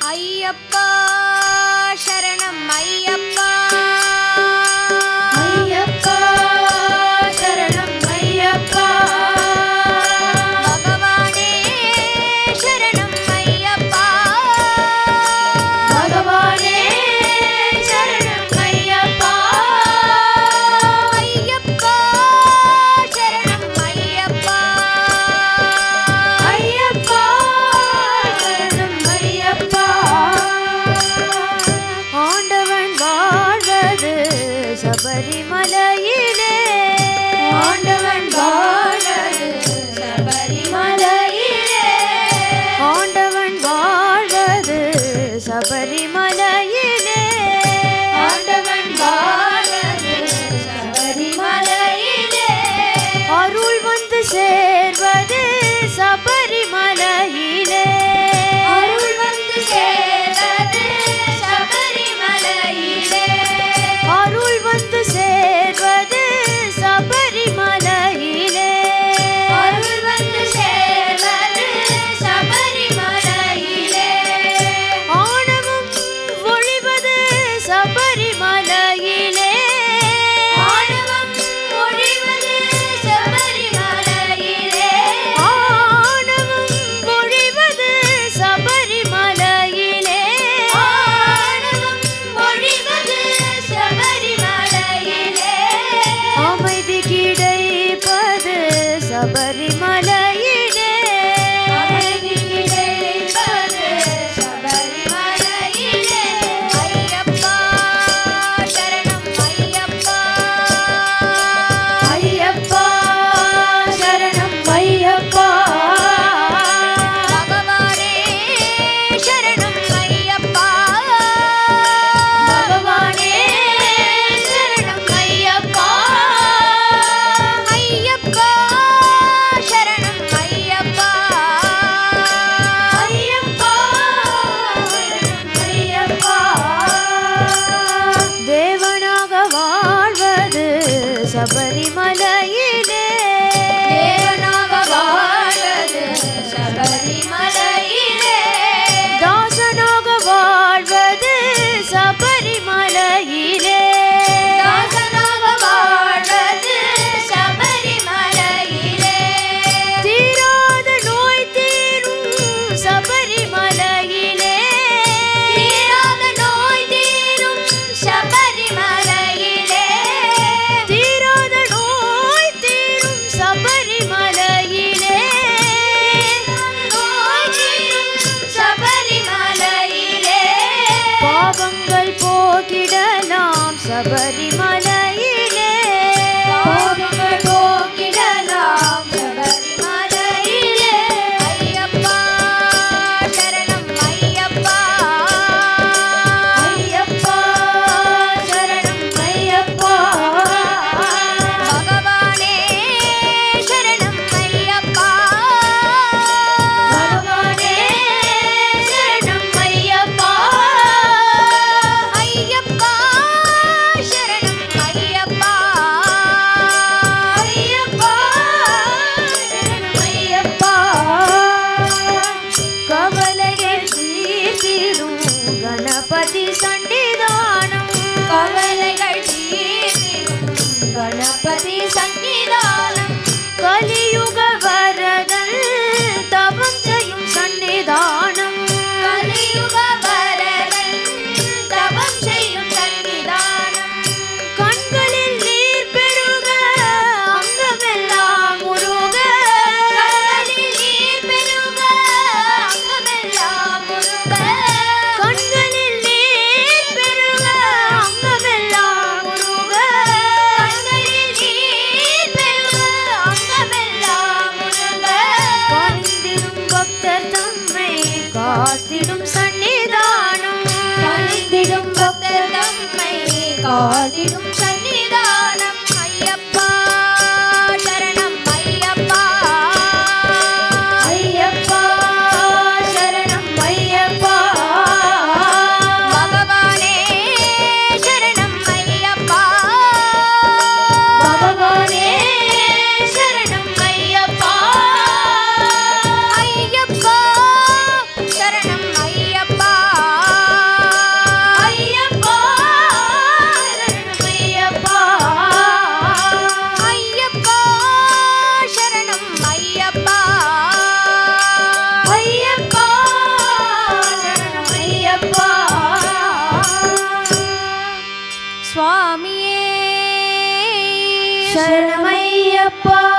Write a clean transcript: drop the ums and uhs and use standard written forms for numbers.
ஐயப்பா சரணம் ஐயப்பா ஐயப்பா சரணம் ஐயப்பா பகவானே சரணம் ஐயப்பா பகவானே சரணம் ஐயப்பா ஐயப்பா சரணம் ஐயப்பா ஐயப்பா சரணம் ஐயப்பா ஆண்டவன் வாழ்வது சபரிமலையிலே ஆண்டவன் வாழ்வது சபரிமலையிலே ஆண்டவன் வாழ்வது சபரிமலையிலே ஆண்டவன் வாழ்வது சபரிமலையிலே அருள் வந்து சேர்வது சபரிமலையிலே அருள் வந்து சேர்வது சபரிமலையிலே அருள் வந்து சேர்வது சபரிமலையிலே அருள் வந்து சேர்வது சபரிமலையிலே ஆணவம் ஒழிவது சபரிமலையிலே ஆணவம் ஒழிவது சபரிமலையிலே ஆணவம் ஒழிவது சபரிமலையிலே ஆணவம் ஒழிவது சபரிமலையிலே அமைதி கிடைப்பது சபரிமலையிலே அமைதி கிடைப்பது சபரிமலையிலே ஐயப்பா சரணம் ஐயப்பா ஐயப்பா சரணம் ஐயப்பா பகவானே சரணம் ஐயப்பா பகவானே சரணம் ஐயப்பா ஐயப்பா சரணம் ஐயப்பா ஐயப்பா சரணம் ஐயப்பா தேவனாக வாழ்வது சபரிமலையிலே தேவனாக வாழ்வது சபரிமலையிலே தாசனாக வாழ்வது சபரிமலையிலே தாசனாக வாழ்வது சபரிமலையிலே தீராத நோய் தீரும் சபரிமலையிலே தீராத நோய் தீரும் சபரிமலையிலே தீராத நோய் தீரும் சபரிமலையிலே நோய் தீரும் சபரிமலையிலே பாவங்கள் போகிடலாம் சபரிமலையிலே பாவங்கள் போக்கிடலாம் சபரிமலையிலே ஐயப்பா சரணம் ஐயப்பா ஐயப்பா சரணம் ஐயப்பா பகவானே சரணம் ஐயப்பா பகவானே சரணம் ஐயப்பா ஐயப்பா சரணம் ஐயப்பா ஐயப்பா சரணம் ஐயப்பா கவலைகள் தீர்த்திடும் கணபதி சன்னிதானம் கவலைகள் தீர்த்திடும் கணபதி சன்னிதானம் கலியுக வரதன் தவம் செய்யும் சன்னிதானம் கலியுக வரதன் தவம் செய்யும் சன்னிதானம் கண்களில் நீர் பெருக அங்கமெல்லாம் உருக கண்களில் நீர் பெருக அங்கமெல்லாம் முருக கண்களில் நீர் பெருக அங்கமெல்லாம் உருக கண்களில் நீர் பெருக அங்கமெல்லாம் முருக பணிந்திடும் பக்தர் தம்மை காத்திடும் சன்னிதானம் பணிந்திடும் பக்தர் தம்மை காத்திடும் சன்னிதானம் ஐயப்பா சரணம் ஐயப்பா ஐயப்பா சரணம் ஐயப்பா பகவானே சரணம் ஐயப்பா பகவானே சரணம் ஐயப்பா ஐயப்பா சரணம் ஐயப்பா சரணமையப்பா